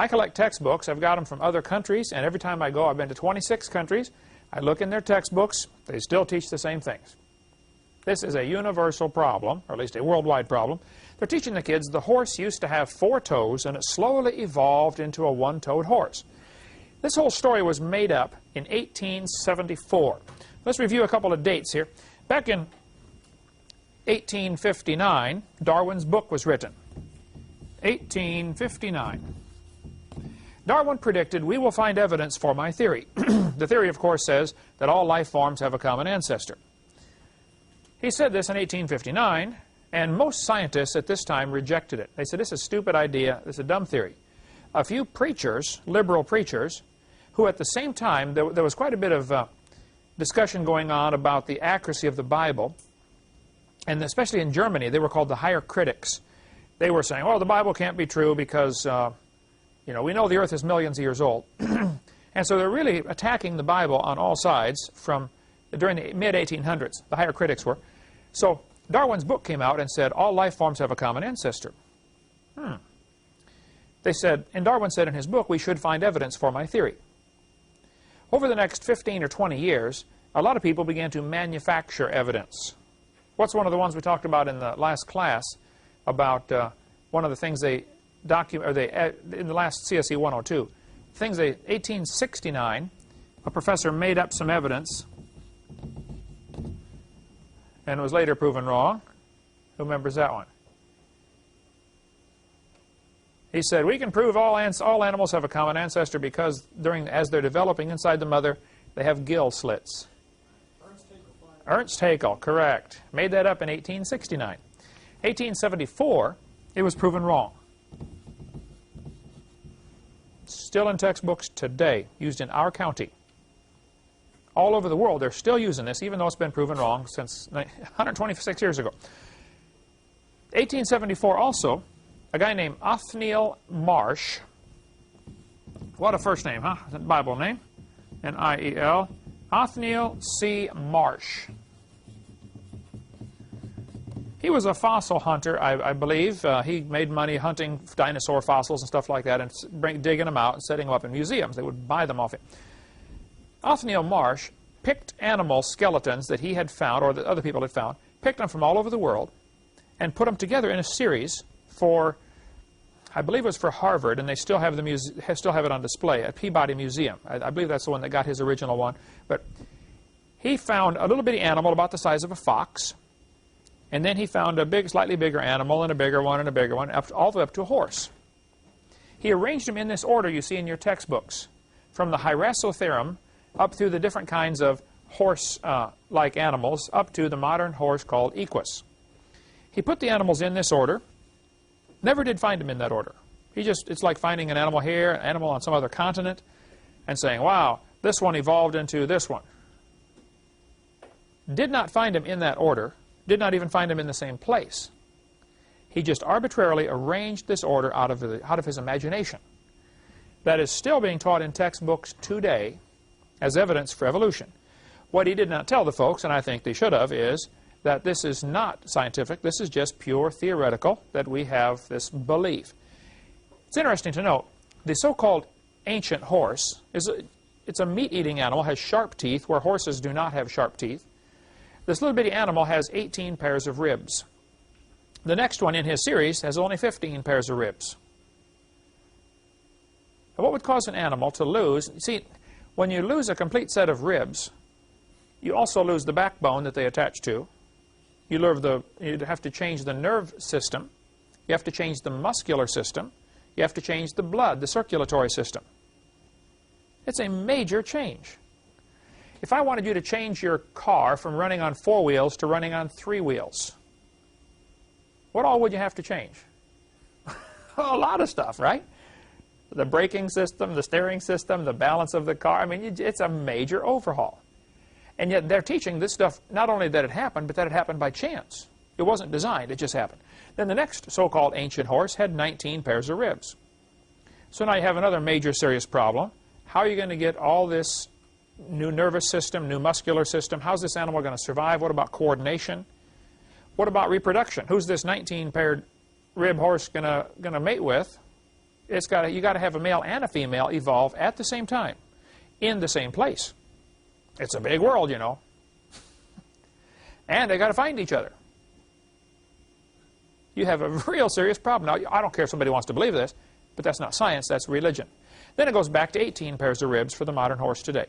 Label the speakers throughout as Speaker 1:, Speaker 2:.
Speaker 1: I collect textbooks. I've got them from other countries, and every time I go, I've been to 26 countries, I look in their textbooks, they still teach the same things. This is a universal problem, or at least a worldwide problem. They're teaching the kids the horse used to have 4 toes, and it slowly evolved into a one-toed horse. This whole story was made up in 1874. Let's review a couple of dates here. Back in 1859, Darwin's book was written. 1859. Darwin predicted, "We will find evidence for my theory." The theory, of course, says that all life forms have a common ancestor. He said this in 1859, and most scientists at this time rejected it. They said, this is a stupid idea, this is a dumb theory. A few preachers, liberal preachers, who at the same time, there was quite a bit of discussion going on about the accuracy of the Bible, and especially in Germany, they were called the higher critics. They were saying, oh, the Bible can't be true because, you know, we know the earth is millions of years old. And so they're really attacking the Bible on all sides during the mid-1800s. The higher critics were. So Darwin's book came out and said, all life forms have a common ancestor. They said, and Darwin said in his book, we should find evidence for my theory. Over the next 15 or 20 years, a lot of people began to manufacture evidence. What's one of the ones we talked about in the last class about one of the things they document, in the last CSE 102, things 1869, a professor made up some evidence and it was later proven wrong. Who remembers that one? He said, we can prove all animals have a common ancestor because as they're developing inside the mother, they have gill slits. Ernst Haeckel, correct. Made that up in 1869. 1874, it was proven wrong. Still in textbooks today, used in our county. All over the world, they're still using this, even though it's been proven wrong since 126 years ago. 1874 also, a guy named Othniel Marsh. What a first name, huh? Is that a Bible name? N-I-E-L. Othniel C. Marsh. He was a fossil hunter, I believe. He made money hunting dinosaur fossils and stuff like that and digging them out and setting them up in museums. They would buy them off him. Othniel Marsh picked animal skeletons that he had found, or that other people had found, picked them from all over the world, and put them together in a series for, I believe it was for Harvard, and they still have it on display at Peabody Museum. I believe that's the one that got his original one. But he found a little bitty animal about the size of a fox, and then he found a slightly bigger animal, and a bigger one, and a bigger one, all the way up to a horse. He arranged them in this order you see in your textbooks, from the Hyracotherum up through the different kinds of horse-like animals, up to the modern horse called Equus. He put the animals in this order, never did find them in that order. It's like finding an animal here, an animal on some other continent, and saying, wow, this one evolved into this one. Did not find them in that order, did not even find them in the same place. He just arbitrarily arranged this order out of his imagination. That is still being taught in textbooks today as evidence for evolution. What he did not tell the folks, and I think they should have, is that this is not scientific, this is just pure theoretical, that we have this belief. It's interesting to note, the so-called ancient horse, it's a meat-eating animal, has sharp teeth, where horses do not have sharp teeth. This little bitty animal has 18 pairs of ribs. The next one in his series has only 15 pairs of ribs. Now, what would cause an animal to lose? See, when you lose a complete set of ribs, you also lose the backbone that they attach to. You'd have to change the nerve system. You have to change the muscular system. You have to change the blood, the circulatory system. It's a major change. If I wanted you to change your car from running on 4 wheels to running on 3 wheels, what all would you have to change? A lot of stuff, right? The braking system, the steering system, the balance of the car. I mean, it's a major overhaul. And yet they're teaching this stuff, not only that it happened, but that it happened by chance. It wasn't designed, it just happened. Then the next so-called ancient horse had 19 pairs of ribs. So now you have another major serious problem. How are you going to get all this new nervous system, new muscular system? How's this animal going to survive? What about coordination? What about reproduction? Who's this 19-paired rib horse going to mate with you got to have a male and a female evolve at the same time, in the same place. It's a big world, you know. And they got to find each other. You have a real serious problem. Now, I don't care if somebody wants to believe this, but that's not science, that's religion. Then it goes back to 18 pairs of ribs for the modern horse today.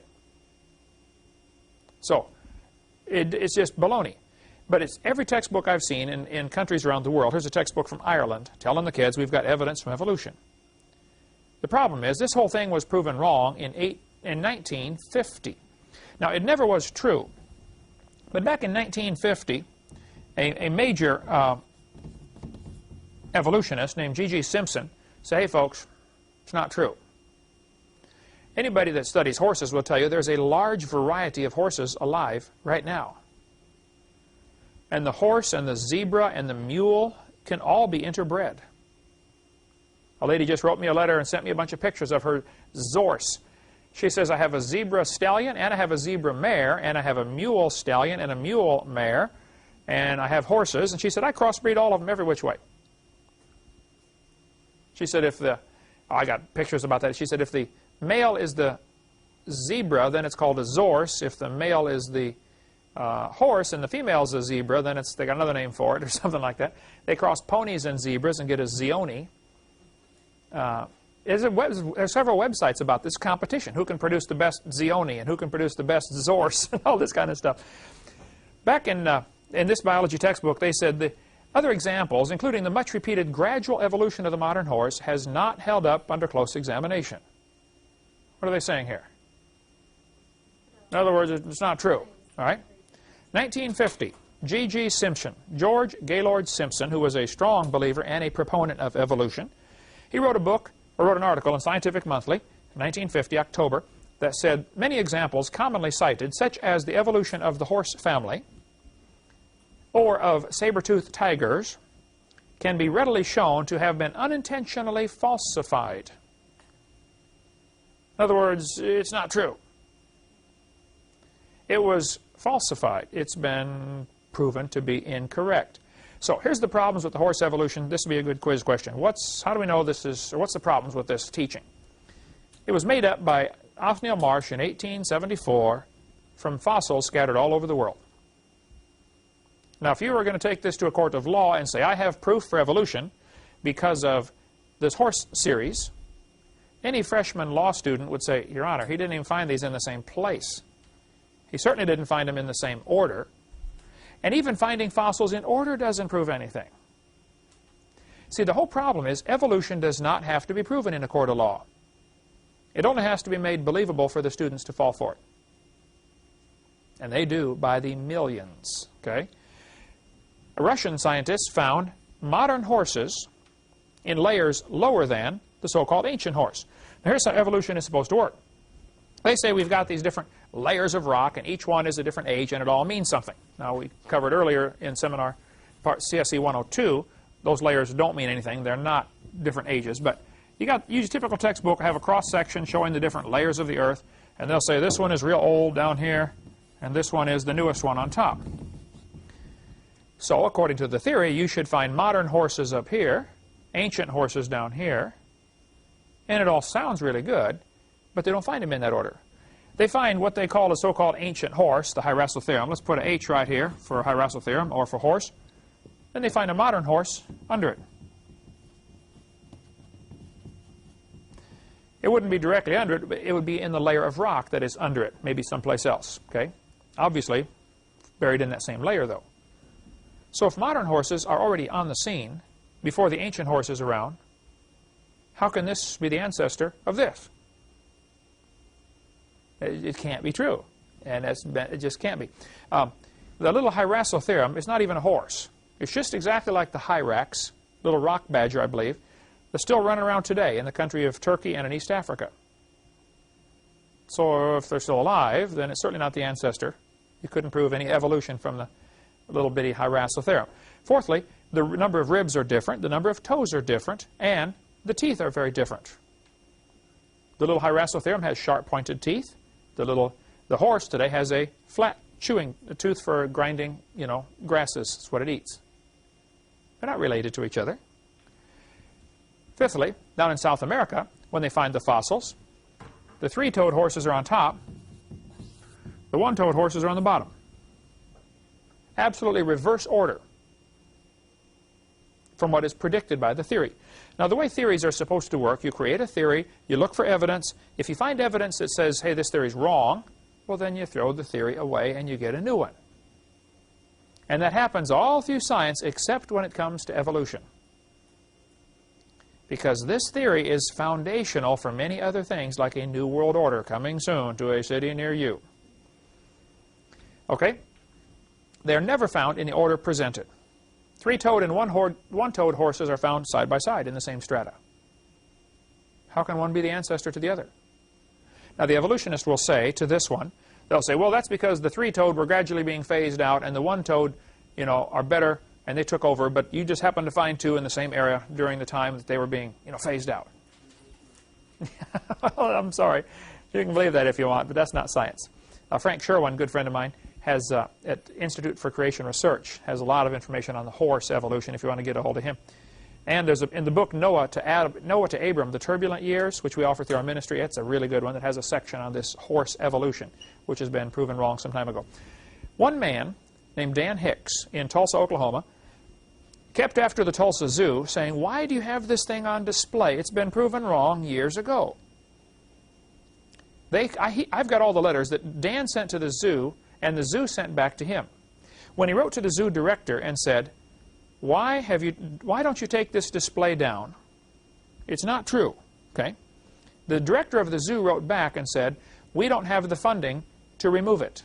Speaker 1: So, it's just baloney. But it's every textbook I've seen in countries around the world. Here's a textbook from Ireland telling the kids we've got evidence from evolution. The problem is this whole thing was proven wrong in 1950. Now, it never was true. But back in 1950, a major evolutionist named G.G. Simpson said, hey, folks, it's not true. Anybody that studies horses will tell you there's a large variety of horses alive right now. And the horse and the zebra and the mule can all be interbred. A lady just wrote me a letter and sent me a bunch of pictures of her Zorse. She says, I have a zebra stallion, and I have a zebra mare, and I have a mule stallion and a mule mare, and I have horses. And she said, I crossbreed all of them every which way. She said, I got pictures about that. She said, if the male is the zebra, then it's called a Zorse. If the male is the horse and the female is a zebra, then they got another name for it or something like that. They cross ponies and zebras and get a Zioni. There's several websites about this competition. Who can produce the best Zioni and who can produce the best Zorse and all this kind of stuff. Back in this biology textbook, they said the other examples, including the much repeated gradual evolution of the modern horse, has not held up under close examination. What are they saying here? In other words, it's not true. All right? 1950, G.G. Simpson, George Gaylord Simpson, who was a strong believer and a proponent of evolution, he wrote an article in Scientific Monthly, 1950, October, that said many examples commonly cited, such as the evolution of the horse family or of saber-toothed tigers, can be readily shown to have been unintentionally falsified. In other words, it's not true. It was falsified. It's been proven to be incorrect. So here's the problems with the horse evolution. This would be a good quiz question. How do we know this is, or what's the problems with this teaching? It was made up by Othniel Marsh in 1874 from fossils scattered all over the world. Now, if you were going to take this to a court of law and say, I have proof for evolution because of this horse series, any freshman law student would say, Your Honor, he didn't even find these in the same place. He certainly didn't find them in the same order. And even finding fossils in order doesn't prove anything. See, the whole problem is evolution does not have to be proven in a court of law. It only has to be made believable for the students to fall for it. And they do by the millions. Okay? Russian scientists found modern horses in layers lower than the so-called ancient horse. Now, here's how evolution is supposed to work. They say we've got these different layers of rock, and each one is a different age, and it all means something. Now, we covered earlier in seminar part CSE 102, those layers don't mean anything. They're not different ages. But you use a typical textbook, have a cross-section showing the different layers of the earth, and they'll say this one is real old down here, and this one is the newest one on top. So, according to the theory, you should find modern horses up here, ancient horses down here, and it all sounds really good, but they don't find them in that order. They find what they call a so-called ancient horse, the Hyracotherum. Let's put an H right here for Hyracotherum, or for horse. Then they find a modern horse under it. It wouldn't be directly under it, but it would be in the layer of rock that is under it, maybe someplace else. Okay? Obviously, buried in that same layer, though. So if modern horses are already on the scene before the ancient horse is around, how can this be the ancestor of this? It can't be true, and it just can't be. The little Hyracotherum is not even a horse. It's just exactly like the hyrax, little rock badger, I believe, that's still running around today in the country of Turkey and in East Africa. So if they're still alive, then it's certainly not the ancestor. You couldn't prove any evolution from the little bitty Hyracotherum. Fourthly, the number of ribs are different, the number of toes are different, and the teeth are very different. The little Hyracotherum has sharp-pointed teeth. The horse today has a flat chewing tooth for grinding, grasses. That's what it eats. They're not related to each other. Fifthly, down in South America, when they find the fossils, the three-toed horses are on top, the one-toed horses are on the bottom. Absolutely reverse order from what is predicted by the theory. Now, the way theories are supposed to work, you create a theory, you look for evidence. If you find evidence that says, hey, this theory is wrong, well, then you throw the theory away and you get a new one. And that happens all through science except when it comes to evolution. Because this theory is foundational for many other things, like a new world order coming soon to a city near you. Okay? They are never found in the order presented. Three-toed and one-toed horses are found side by side in the same strata. How can one be the ancestor to the other? Now, the evolutionist will say to this one, they'll say, well, that's because the three-toed were gradually being phased out, and the one-toed, you know, are better, and they took over, but you just happened to find two in the same area during the time that they were being, you know, phased out. Well, I'm sorry. You can believe that if you want, but that's not science. Frank Sherwin, a good friend of mine, has at Institute for Creation Research, has a lot of information on the horse evolution if you want to get a hold of him. And there's in the book Noah to Abram, The Turbulent Years, which we offer through our ministry. It's a really good one that has a section on this horse evolution, which has been proven wrong some time ago. One man named Dan Hicks in Tulsa, Oklahoma, kept after the Tulsa Zoo, saying, why do you have this thing on display? It's been proven wrong years ago. I've got all the letters that Dan sent to the zoo, and the zoo sent back to him. When he wrote to the zoo director and said, why don't you take this display down? It's not true. Okay? The director of the zoo wrote back and said, we don't have the funding to remove it.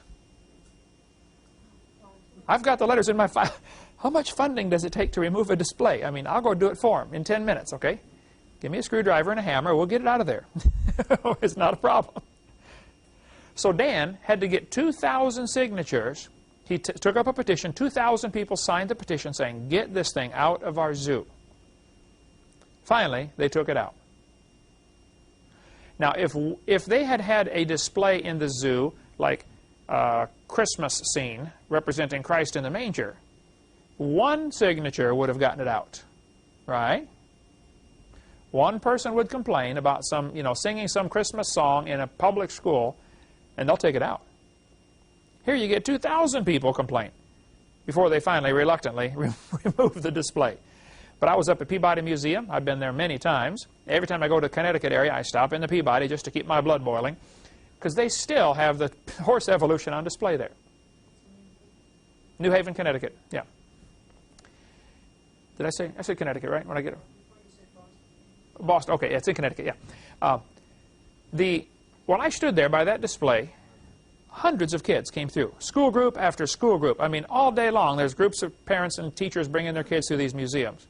Speaker 1: I've got the letters in my file. How much funding does it take to remove a display? I mean, I'll go do it for him in 10 minutes, okay? Give me a screwdriver and a hammer, we'll get it out of there. It's not a problem. So Dan had to get 2,000 signatures. He took up a petition. 2,000 people signed the petition saying, get this thing out of our zoo. Finally, they took it out. Now, if they had had a display in the zoo, like a Christmas scene representing Christ in the manger, one signature would have gotten it out, right? One person would complain about singing some Christmas song in a public school, and they'll take it out. Here you get 2,000 people complain before they finally, reluctantly, remove the display. But I was up at Peabody Museum. I've been there many times. Every time I go to the Connecticut area, I stop in the Peabody just to keep my blood boiling, because they still have the horse evolution on display there. New Haven, Connecticut, yeah. Did I say? I said Connecticut, right? When I get it? Boston. Okay, yeah, it's in Connecticut, yeah. When I stood there by that display, hundreds of kids came through. School group after school group. I mean, all day long, there's groups of parents and teachers bringing their kids through these museums.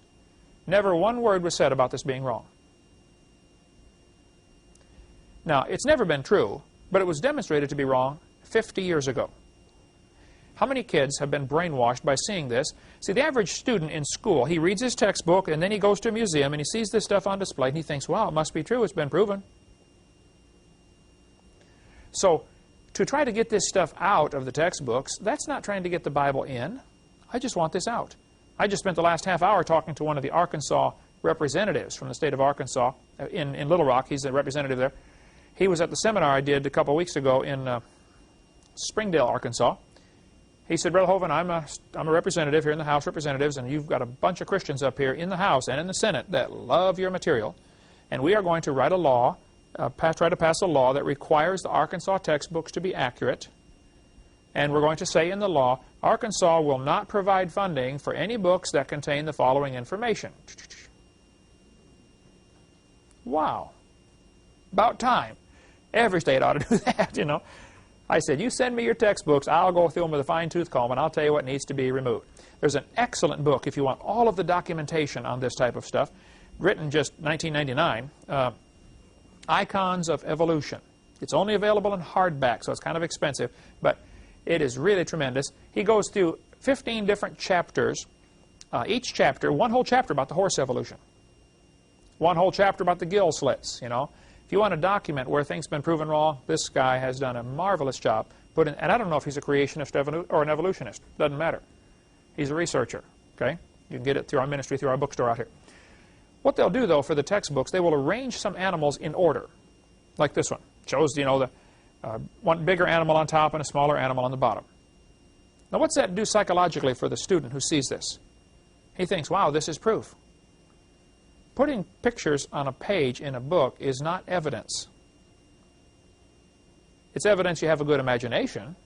Speaker 1: Never one word was said about this being wrong. Now, it's never been true, but it was demonstrated to be wrong 50 years ago. How many kids have been brainwashed by seeing this? See, the average student in school, he reads his textbook, and then he goes to a museum, and he sees this stuff on display, and he thinks, wow, it must be true, it's been proven. So, to try to get this stuff out of the textbooks, that's not trying to get the Bible in. I just want this out. I just spent the last half hour talking to one of the Arkansas representatives from the state of Arkansas in Little Rock. He's a representative there. He was at the seminar I did a couple of weeks ago in Springdale, Arkansas. He said, Brother Hovind, I'm a representative here in the House of Representatives, and you've got a bunch of Christians up here in the House and in the Senate that love your material, and we are going to write a law, try to pass a law that requires the Arkansas textbooks to be accurate, and we're going to say in the law, Arkansas will not provide funding for any books that contain the following information. Wow. About time. Every state ought to do that, you know. I said, you send me your textbooks, I'll go through them with a fine-tooth comb, and I'll tell you what needs to be removed. There's an excellent book, if you want all of the documentation on this type of stuff, written just 1999, Icons of Evolution. It's only available in hardback, so it's kind of expensive, but it is really tremendous. He goes through 15 different chapters, each chapter, one whole chapter about the horse evolution, one whole chapter about the gill slits, you know. If you want to document where things have been proven wrong, this guy has done a marvelous job. And I don't know if he's a creationist or an evolutionist. Doesn't matter. He's a researcher. Okay? You can get it through our ministry, through our bookstore out here. What they'll do, though, for the textbooks, they will arrange some animals in order, like this one. Shows, you know, the one bigger animal on top and a smaller animal on the bottom. Now, what's that do psychologically for the student who sees this? He thinks, wow, this is proof. Putting pictures on a page in a book is not evidence. It's evidence you have a good imagination.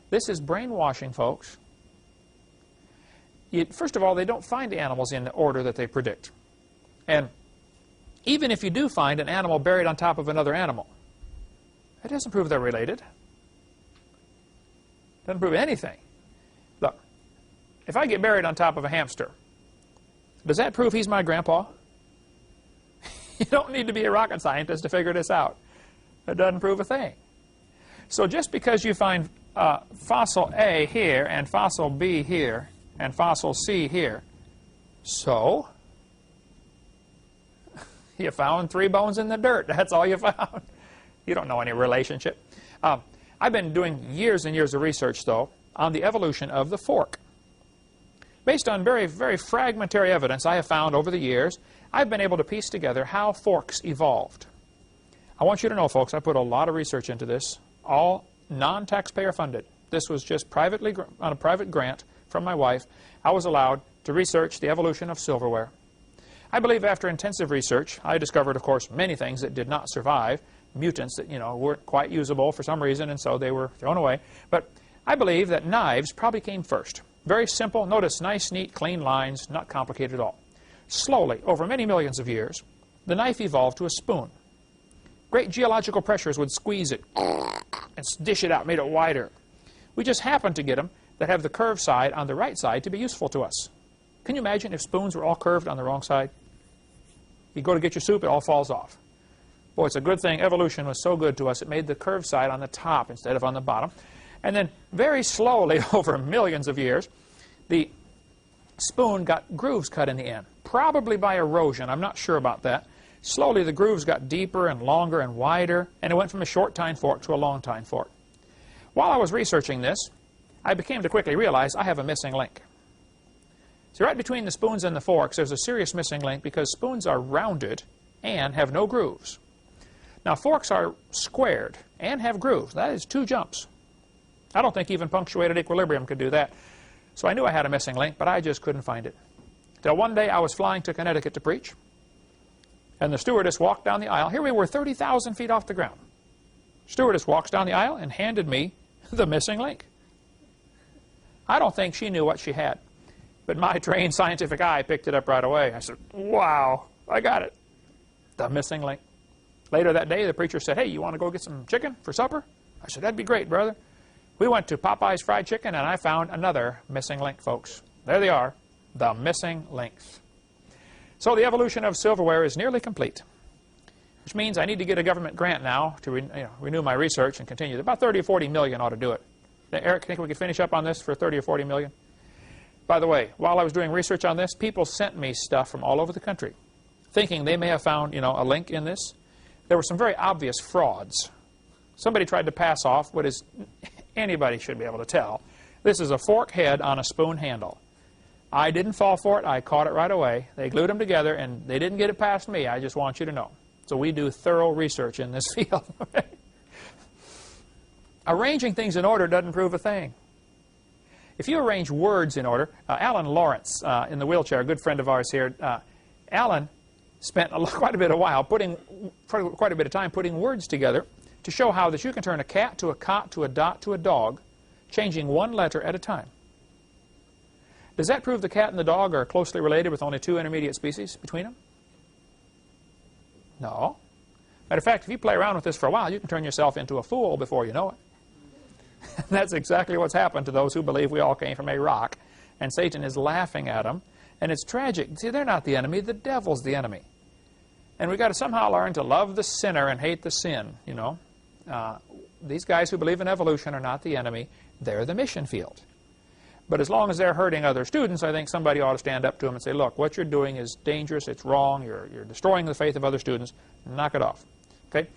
Speaker 1: This is brainwashing, folks. First of all, they don't find animals in the order that they predict. And even if you do find an animal buried on top of another animal, that doesn't prove they're related. Doesn't prove anything. Look, if I get buried on top of a hamster, does that prove he's my grandpa? You don't need to be a rocket scientist to figure this out. It doesn't prove a thing. So just because you find fossil A here and fossil B here and fossil C here, so you found 3 bones in the dirt. That's all you found. You don't know any relationship. I've been doing years and years of research, though, on the evolution of the fork. Based on very, very fragmentary evidence I have found over the years, I've been able to piece together how forks evolved. I want you to know, folks, I put a lot of research into this, all non-taxpayer funded. This was just privately on a private grant from my wife. I was allowed to research the evolution of silverware. I believe after intensive research, I discovered, of course, many things that did not survive, mutants that, you know, weren't quite usable for some reason, and so they were thrown away. But I believe that knives probably came first. Very simple. Notice nice, neat, clean lines, not complicated at all. Slowly, over many millions of years, the knife evolved to a spoon. Great geological pressures would squeeze it and dish it out, made it wider. We just happened to get them that have the curved side on the right side to be useful to us. Can you imagine if spoons were all curved on the wrong side? You go to get your soup, it all falls off. Boy, it's a good thing evolution was so good to us, it made the curved side on the top instead of on the bottom. And then very slowly, over millions of years, the spoon got grooves cut in the end, probably by erosion. I'm not sure about that. Slowly, the grooves got deeper and longer and wider, and it went from a short tine fork to a long tine fork. While I was researching this, I began to quickly realize I have a missing link. See, right between the spoons and the forks, there's a serious missing link because spoons are rounded and have no grooves. Now, forks are squared and have grooves. That is 2 jumps. I don't think even punctuated equilibrium could do that. So I knew I had a missing link, but I just couldn't find it. Till one day I was flying to Connecticut to preach, and the stewardess walked down the aisle. Here we were 30,000 feet off the ground. Stewardess walks down the aisle and handed me the missing link. I don't think she knew what she had, but my trained scientific eye picked it up right away. I said, wow, I got it. The missing link. Later that day, the preacher said, hey, you want to go get some chicken for supper? I said, that'd be great, brother. We went to Popeye's Fried Chicken, and I found another missing link, folks. There they are, the missing links. So the evolution of silverware is nearly complete, which means I need to get a government grant now to renew my research and continue. About 30 or 40 million ought to do it. Eric, think we could finish up on this for 30 or 40 million? By the way, while I was doing research on this, people sent me stuff from all over the country, thinking they may have found, a link in this. There were some very obvious frauds. Somebody tried to pass off what is anybody should be able to tell. This is a fork head on a spoon handle. I didn't fall for it. I caught it right away. They glued them together, and they didn't get it past me. I just want you to know. So we do thorough research in this field. Arranging things in order doesn't prove a thing. If you arrange words in order, Alan Lawrence in the wheelchair, a good friend of ours here, Alan spent quite a bit of time putting words together to show how that you can turn a cat to a cot to a dot to a dog, changing one letter at a time. Does that prove the cat and the dog are closely related with only 2 intermediate species between them? No. Matter of fact, if you play around with this for a while, you can turn yourself into a fool before you know it. That's exactly what's happened to those who believe we all came from a rock, and Satan is laughing at them, and it's tragic. See, they're not the enemy, the devil's the enemy. And we've got to somehow learn to love the sinner and hate the sin, These guys who believe in evolution are not the enemy, they're the mission field. But as long as they're hurting other students, I think somebody ought to stand up to them and say, look, what you're doing is dangerous, it's wrong, you're destroying the faith of other students, knock it off. Okay?